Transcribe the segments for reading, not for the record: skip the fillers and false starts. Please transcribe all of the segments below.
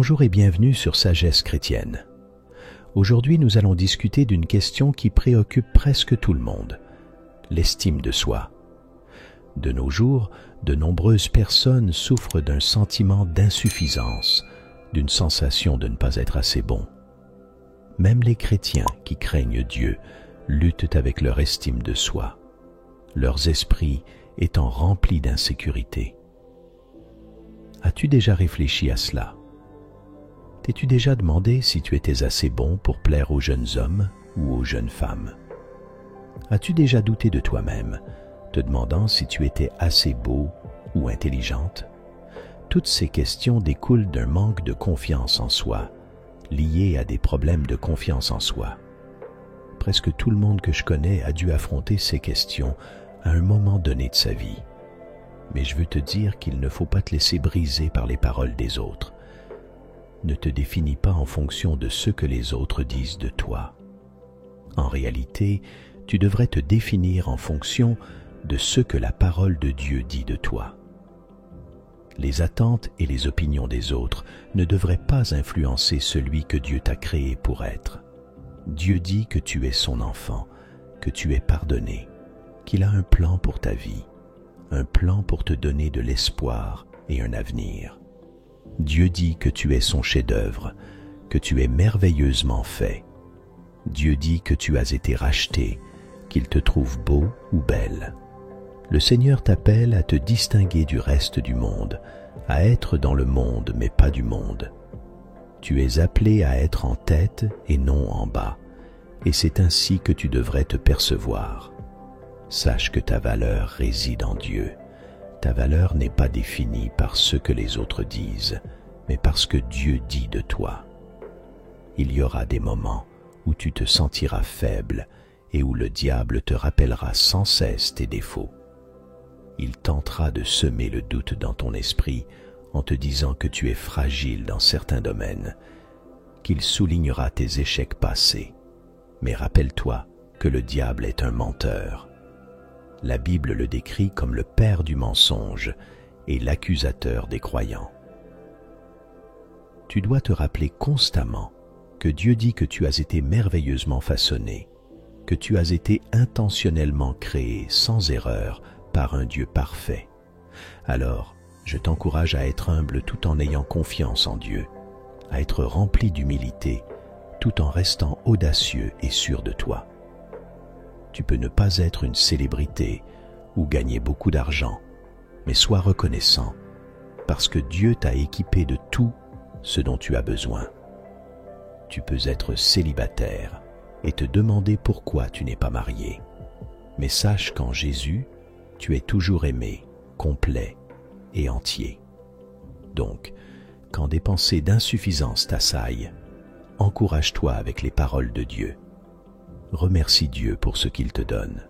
Bonjour et bienvenue sur Sagesse chrétienne. Aujourd'hui, nous allons discuter d'une question qui préoccupe presque tout le monde, l'estime de soi. De nos jours, de nombreuses personnes souffrent d'un sentiment d'insuffisance, d'une sensation de ne pas être assez bon. Même les chrétiens qui craignent Dieu luttent avec leur estime de soi, leurs esprits étant remplis d'insécurité. As-tu déjà réfléchi à cela? T'es-tu déjà demandé si tu étais assez bon pour plaire aux jeunes hommes ou aux jeunes femmes? As-tu déjà douté de toi-même, te demandant si tu étais assez beau ou intelligente? Toutes ces questions découlent d'un manque de confiance en soi, lié à des problèmes de confiance en soi. Presque tout le monde que je connais a dû affronter ces questions à un moment donné de sa vie. Mais je veux te dire qu'il ne faut pas te laisser briser par les paroles des autres. Ne te définis pas en fonction de ce que les autres disent de toi. En réalité, tu devrais te définir en fonction de ce que la parole de Dieu dit de toi. Les attentes et les opinions des autres ne devraient pas influencer celui que Dieu t'a créé pour être. Dieu dit que tu es son enfant, que tu es pardonné, qu'il a un plan pour ta vie, un plan pour te donner de l'espoir et un avenir. Dieu dit que tu es son chef-d'œuvre, que tu es merveilleusement fait. Dieu dit que tu as été racheté, qu'il te trouve beau ou belle. Le Seigneur t'appelle à te distinguer du reste du monde, à être dans le monde mais pas du monde. Tu es appelé à être en tête et non en bas, et c'est ainsi que tu devrais te percevoir. Sache que ta valeur réside en Dieu. Ta valeur n'est pas définie par ce que les autres disent, mais par ce que Dieu dit de toi. Il y aura des moments où tu te sentiras faible et où le diable te rappellera sans cesse tes défauts. Il tentera de semer le doute dans ton esprit en te disant que tu es fragile dans certains domaines, qu'il soulignera tes échecs passés. Mais rappelle-toi que le diable est un menteur. La Bible le décrit comme le père du mensonge et l'accusateur des croyants. Tu dois te rappeler constamment que Dieu dit que tu as été merveilleusement façonné, que tu as été intentionnellement créé sans erreur par un Dieu parfait. Alors, je t'encourage à être humble tout en ayant confiance en Dieu, à être rempli d'humilité tout en restant audacieux et sûr de toi. Tu peux ne pas être une célébrité ou gagner beaucoup d'argent, mais sois reconnaissant parce que Dieu t'a équipé de tout ce dont tu as besoin. Tu peux être célibataire et te demander pourquoi tu n'es pas marié, mais sache qu'en Jésus, tu es toujours aimé, complet et entier. Donc, quand des pensées d'insuffisance t'assaillent, encourage-toi avec les paroles de Dieu. Remercie Dieu pour ce qu'il te donne.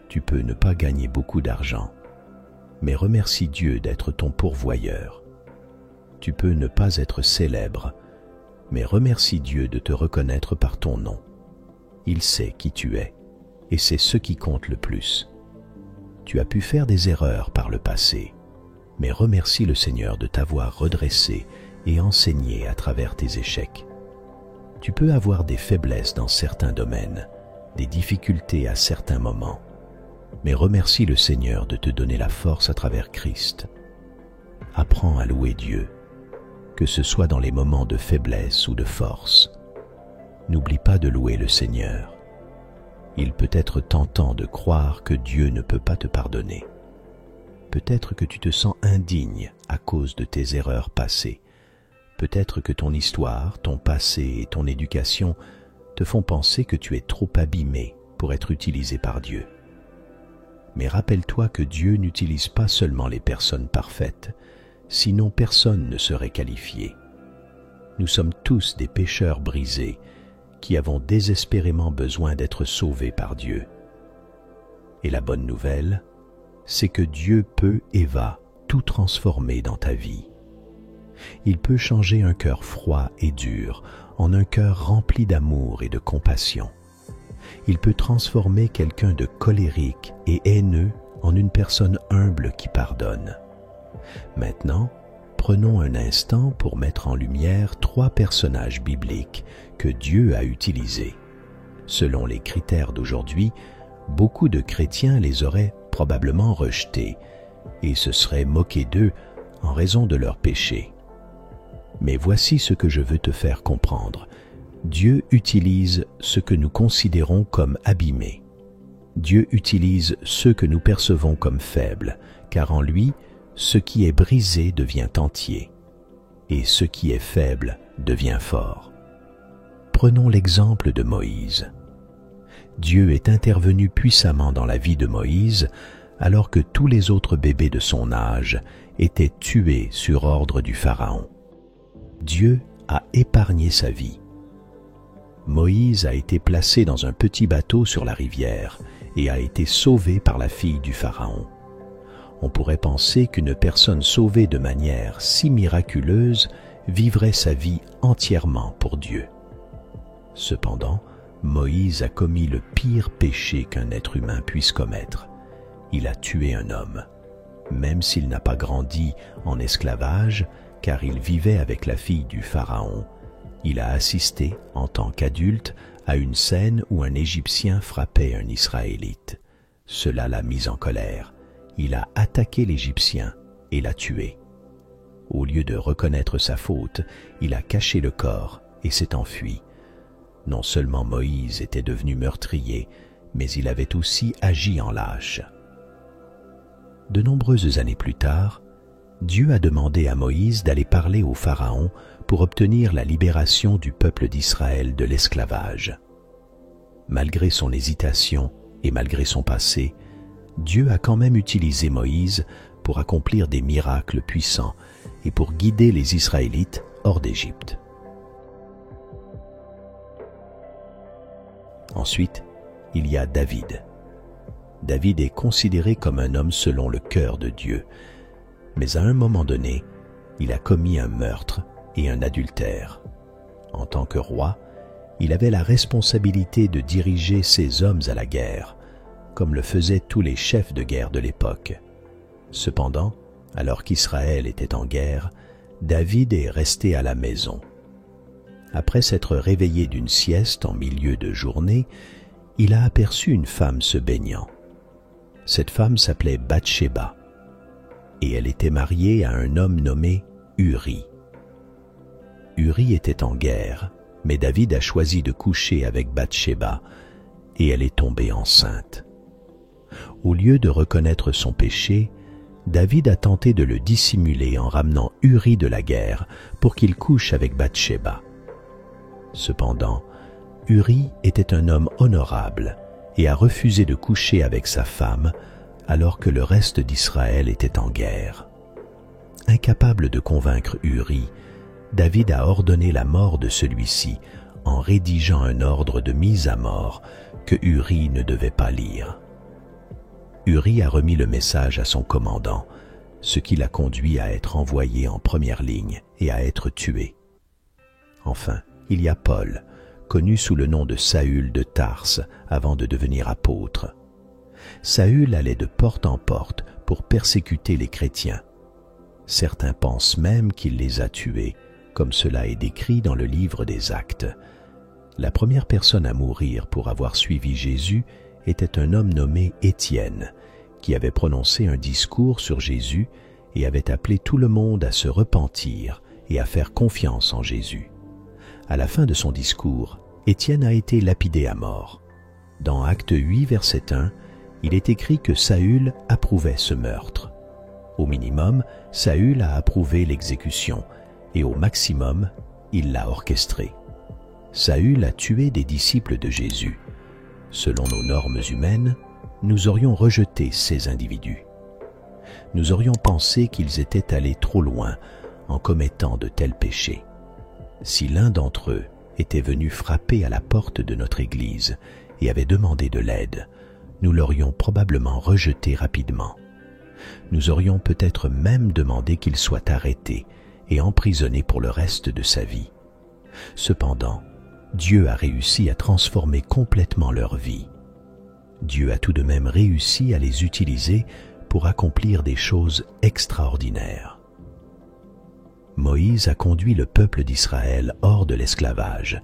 Tu peux ne pas gagner beaucoup d'argent, mais remercie Dieu d'être ton pourvoyeur. Tu peux ne pas être célèbre, mais remercie Dieu de te reconnaître par ton nom. Il sait qui tu es, et c'est ce qui compte le plus. Tu as pu faire des erreurs par le passé, mais remercie le Seigneur de t'avoir redressé et enseigné à travers tes échecs. Tu peux avoir des faiblesses dans certains domaines, des difficultés à certains moments, mais remercie le Seigneur de te donner la force à travers Christ. Apprends à louer Dieu, que ce soit dans les moments de faiblesse ou de force. N'oublie pas de louer le Seigneur. Il peut être tentant de croire que Dieu ne peut pas te pardonner. Peut-être que tu te sens indigne à cause de tes erreurs passées. Peut-être que ton histoire, ton passé et ton éducation te font penser que tu es trop abîmé pour être utilisé par Dieu. Mais rappelle-toi que Dieu n'utilise pas seulement les personnes parfaites, sinon personne ne serait qualifié. Nous sommes tous des pécheurs brisés qui avons désespérément besoin d'être sauvés par Dieu. Et la bonne nouvelle, c'est que Dieu peut et va tout transformer dans ta vie. Il peut changer un cœur froid et dur en un cœur rempli d'amour et de compassion. Il peut transformer quelqu'un de colérique et haineux en une personne humble qui pardonne. Maintenant, prenons un instant pour mettre en lumière 3 personnages bibliques que Dieu a utilisés. Selon les critères d'aujourd'hui, beaucoup de chrétiens les auraient probablement rejetés et se seraient moqués d'eux en raison de leurs péchés. Mais voici ce que je veux te faire comprendre. Dieu utilise ce que nous considérons comme abîmés. Dieu utilise ceux que nous percevons comme faibles, car en lui, ce qui est brisé devient entier, et ce qui est faible devient fort. Prenons l'exemple de Moïse. Dieu est intervenu puissamment dans la vie de Moïse, alors que tous les autres bébés de son âge étaient tués sur ordre du Pharaon. Dieu a épargné sa vie. Moïse a été placé dans un petit bateau sur la rivière et a été sauvé par la fille du Pharaon. On pourrait penser qu'une personne sauvée de manière si miraculeuse vivrait sa vie entièrement pour Dieu. Cependant, Moïse a commis le pire péché qu'un être humain puisse commettre. Il a tué un homme. Même s'il n'a pas grandi en esclavage, car il vivait avec la fille du Pharaon, il a assisté, en tant qu'adulte, à une scène où un Égyptien frappait un Israélite. Cela l'a mis en colère. Il a attaqué l'Égyptien et l'a tué. Au lieu de reconnaître sa faute, il a caché le corps et s'est enfui. Non seulement Moïse était devenu meurtrier, mais il avait aussi agi en lâche. De nombreuses années plus tard, Dieu a demandé à Moïse d'aller parler au Pharaon pour obtenir la libération du peuple d'Israël de l'esclavage. Malgré son hésitation et malgré son passé, Dieu a quand même utilisé Moïse pour accomplir des miracles puissants et pour guider les Israélites hors d'Égypte. Ensuite, il y a David. David est considéré comme un homme selon le cœur de Dieu, mais à un moment donné, il a commis un meurtre et un adultère. En tant que roi, il avait la responsabilité de diriger ses hommes à la guerre, comme le faisaient tous les chefs de guerre de l'époque. Cependant, alors qu'Israël était en guerre, David est resté à la maison. Après s'être réveillé d'une sieste en milieu de journée, il a aperçu une femme se baignant. Cette femme s'appelait Bathsheba, et elle était mariée à un homme nommé Uri. Uri était en guerre, mais David a choisi de coucher avec Bathsheba, et elle est tombée enceinte. Au lieu de reconnaître son péché, David a tenté de le dissimuler en ramenant Uri de la guerre pour qu'il couche avec Bathsheba. Cependant, Uri était un homme honorable et a refusé de coucher avec sa femme alors que le reste d'Israël était en guerre. Incapable de convaincre Uri, David a ordonné la mort de celui-ci en rédigeant un ordre de mise à mort que Uri ne devait pas lire. Uri a remis le message à son commandant, ce qui l'a conduit à être envoyé en première ligne et à être tué. Enfin, il y a Paul, connu sous le nom de Saül de Tarse avant de devenir apôtre. Saül allait de porte en porte pour persécuter les chrétiens. Certains pensent même qu'il les a tués, comme cela est décrit dans le livre des Actes. La première personne à mourir pour avoir suivi Jésus était un homme nommé Étienne, qui avait prononcé un discours sur Jésus et avait appelé tout le monde à se repentir et à faire confiance en Jésus. À la fin de son discours, Étienne a été lapidé à mort. Dans Acte 8, verset 1, il est écrit que Saül approuvait ce meurtre. Au minimum, Saül a approuvé l'exécution, et au maximum, il l'a orchestrée. Saül a tué des disciples de Jésus. Selon nos normes humaines, nous aurions rejeté ces individus. Nous aurions pensé qu'ils étaient allés trop loin en commettant de tels péchés. Si l'un d'entre eux était venu frapper à la porte de notre Église et avait demandé de l'aide, nous l'aurions probablement rejeté rapidement. Nous aurions peut-être même demandé qu'il soit arrêté et emprisonné pour le reste de sa vie. Cependant, Dieu a réussi à transformer complètement leur vie. Dieu a tout de même réussi à les utiliser pour accomplir des choses extraordinaires. Moïse a conduit le peuple d'Israël hors de l'esclavage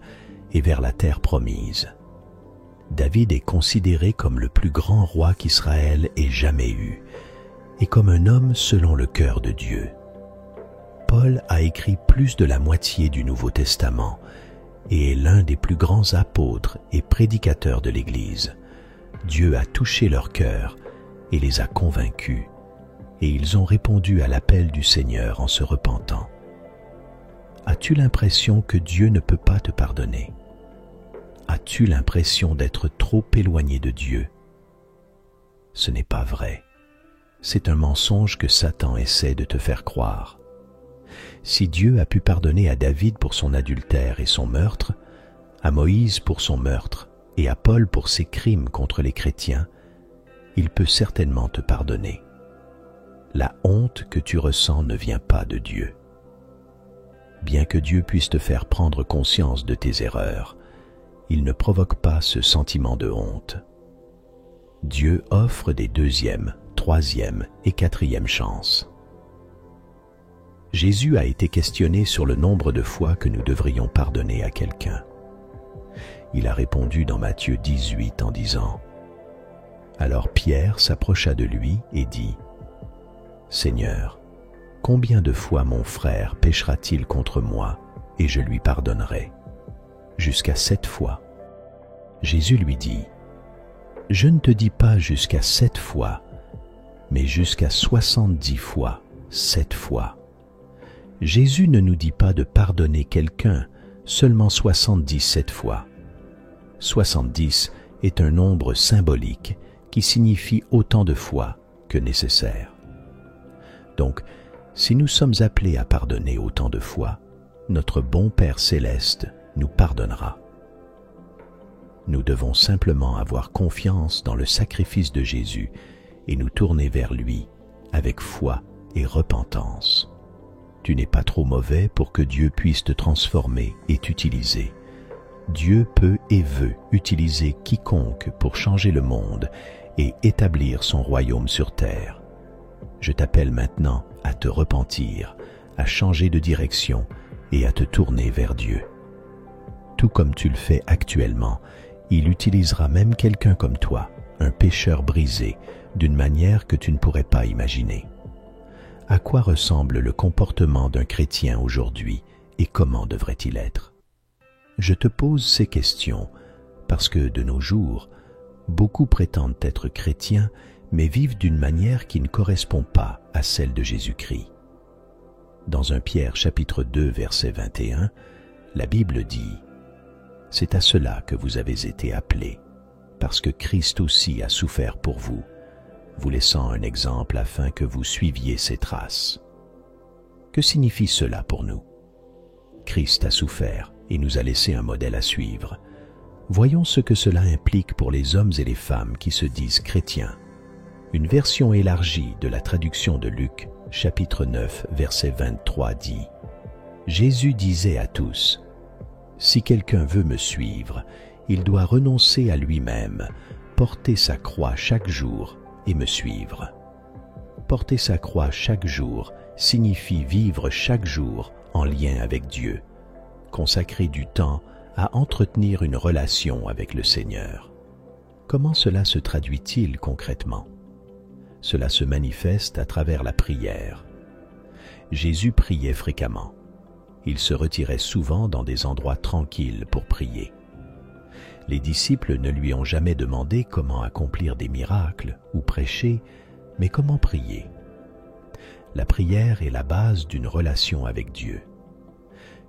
et vers la terre promise. David est considéré comme le plus grand roi qu'Israël ait jamais eu et comme un homme selon le cœur de Dieu. Paul a écrit plus de la moitié du Nouveau Testament et est l'un des plus grands apôtres et prédicateurs de l'Église. Dieu a touché leur cœur et les a convaincus, et ils ont répondu à l'appel du Seigneur en se repentant. As-tu l'impression que Dieu ne peut pas te pardonner? As-tu l'impression d'être trop éloigné de Dieu? Ce n'est pas vrai. C'est un mensonge que Satan essaie de te faire croire. Si Dieu a pu pardonner à David pour son adultère et son meurtre, à Moïse pour son meurtre et à Paul pour ses crimes contre les chrétiens, il peut certainement te pardonner. La honte que tu ressens ne vient pas de Dieu. Bien que Dieu puisse te faire prendre conscience de tes erreurs, il ne provoque pas ce sentiment de honte. Dieu offre des deuxième, troisième et quatrième chances. Jésus a été questionné sur le nombre de fois que nous devrions pardonner à quelqu'un. Il a répondu dans Matthieu 18 en disant « Alors Pierre s'approcha de lui et dit « Seigneur, combien de fois mon frère péchera-t-il contre moi et je lui pardonnerai? Jusqu'à 7 fois. » Jésus lui dit « Je ne te dis pas jusqu'à 7 fois, mais jusqu'à 70 fois, 7 fois. » Jésus ne nous dit pas de pardonner quelqu'un seulement 77 fois. 70 est un nombre symbolique qui signifie autant de fois que nécessaire. Donc, si nous sommes appelés à pardonner autant de fois, notre bon Père céleste nous pardonnera. Nous devons simplement avoir confiance dans le sacrifice de Jésus et nous tourner vers lui avec foi et repentance. Tu n'es pas trop mauvais pour que Dieu puisse te transformer et t'utiliser. Dieu peut et veut utiliser quiconque pour changer le monde et établir son royaume sur terre. Je t'appelle maintenant à te repentir, à changer de direction et à te tourner vers Dieu. Tout comme tu le fais actuellement, il utilisera même quelqu'un comme toi, un pécheur brisé, d'une manière que tu ne pourrais pas imaginer. À quoi ressemble le comportement d'un chrétien aujourd'hui et comment devrait-il être? Je te pose ces questions parce que de nos jours, beaucoup prétendent être chrétiens mais vivent d'une manière qui ne correspond pas à celle de Jésus-Christ. Dans 1 Pierre chapitre 2 verset 21, la Bible dit « C'est à cela que vous avez été appelés, parce que Christ aussi a souffert pour vous, vous laissant un exemple afin que vous suiviez ses traces. » Que signifie cela pour nous? Christ a souffert et nous a laissé un modèle à suivre. Voyons ce que cela implique pour les hommes et les femmes qui se disent chrétiens. Une version élargie de la traduction de Luc, chapitre 9, verset 23 dit « Jésus disait à tous, « Si quelqu'un veut me suivre, il doit renoncer à lui-même, porter sa croix chaque jour et me suivre. » Porter sa croix chaque jour signifie vivre chaque jour en lien avec Dieu, consacrer du temps à entretenir une relation avec le Seigneur. Comment cela se traduit-il concrètement? Cela se manifeste à travers la prière. Jésus priait fréquemment. Il se retirait souvent dans des endroits tranquilles pour prier. Les disciples ne lui ont jamais demandé comment accomplir des miracles ou prêcher, mais comment prier. La prière est la base d'une relation avec Dieu.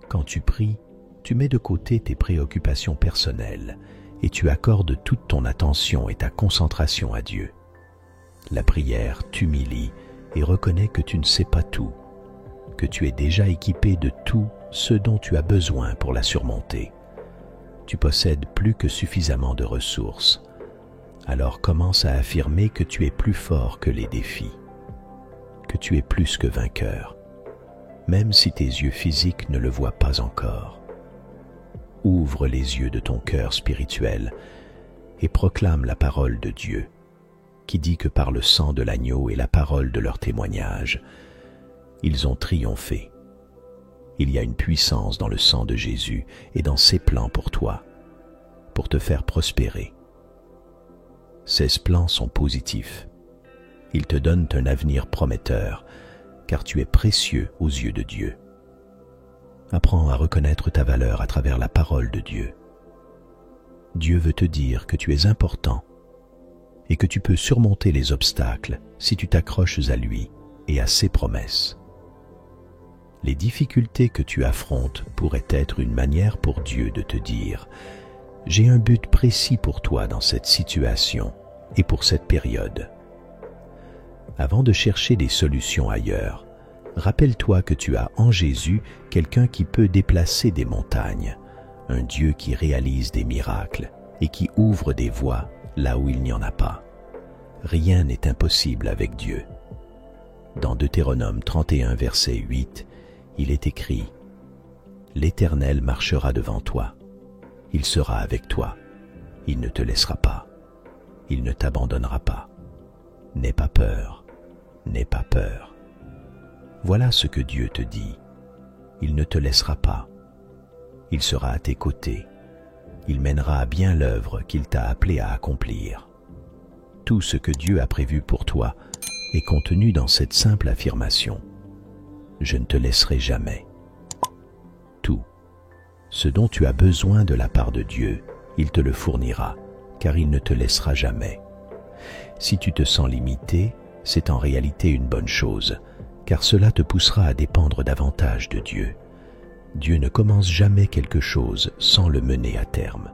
Quand tu pries, tu mets de côté tes préoccupations personnelles et tu accordes toute ton attention et ta concentration à Dieu. La prière t'humilie et reconnaît que tu ne sais pas tout, que tu es déjà équipé de tout ce dont tu as besoin pour la surmonter. Tu possèdes plus que suffisamment de ressources. Alors commence à affirmer que tu es plus fort que les défis, que tu es plus que vainqueur, même si tes yeux physiques ne le voient pas encore. Ouvre les yeux de ton cœur spirituel et proclame la parole de Dieu, qui dit que par le sang de l'agneau et la parole de leur témoignage, ils ont triomphé. Il y a une puissance dans le sang de Jésus et dans ses plans pour toi, pour te faire prospérer. Ces plans sont positifs. Ils te donnent un avenir prometteur, car tu es précieux aux yeux de Dieu. Apprends à reconnaître ta valeur à travers la parole de Dieu. Dieu veut te dire que tu es important et que tu peux surmonter les obstacles si tu t'accroches à lui et à ses promesses. Les difficultés que tu affrontes pourraient être une manière pour Dieu de te dire « J'ai un but précis pour toi dans cette situation et pour cette période. » Avant de chercher des solutions ailleurs, rappelle-toi que tu as en Jésus quelqu'un qui peut déplacer des montagnes, un Dieu qui réalise des miracles et qui ouvre des voies là où il n'y en a pas. Rien n'est impossible avec Dieu. Dans Deutéronome 31, verset 8, il est écrit « L'Éternel marchera devant toi. Il sera avec toi. Il ne te laissera pas. Il ne t'abandonnera pas. N'aie pas peur. N'aie pas peur. » Voilà ce que Dieu te dit. Il ne te laissera pas. Il sera à tes côtés. Il mènera à bien l'œuvre qu'il t'a appelé à accomplir. Tout ce que Dieu a prévu pour toi est contenu dans cette simple affirmation. Je ne te laisserai jamais. Tout. Ce dont tu as besoin de la part de Dieu, il te le fournira, car il ne te laissera jamais. Si tu te sens limité, c'est en réalité une bonne chose, car cela te poussera à dépendre davantage de Dieu. Dieu ne commence jamais quelque chose sans le mener à terme.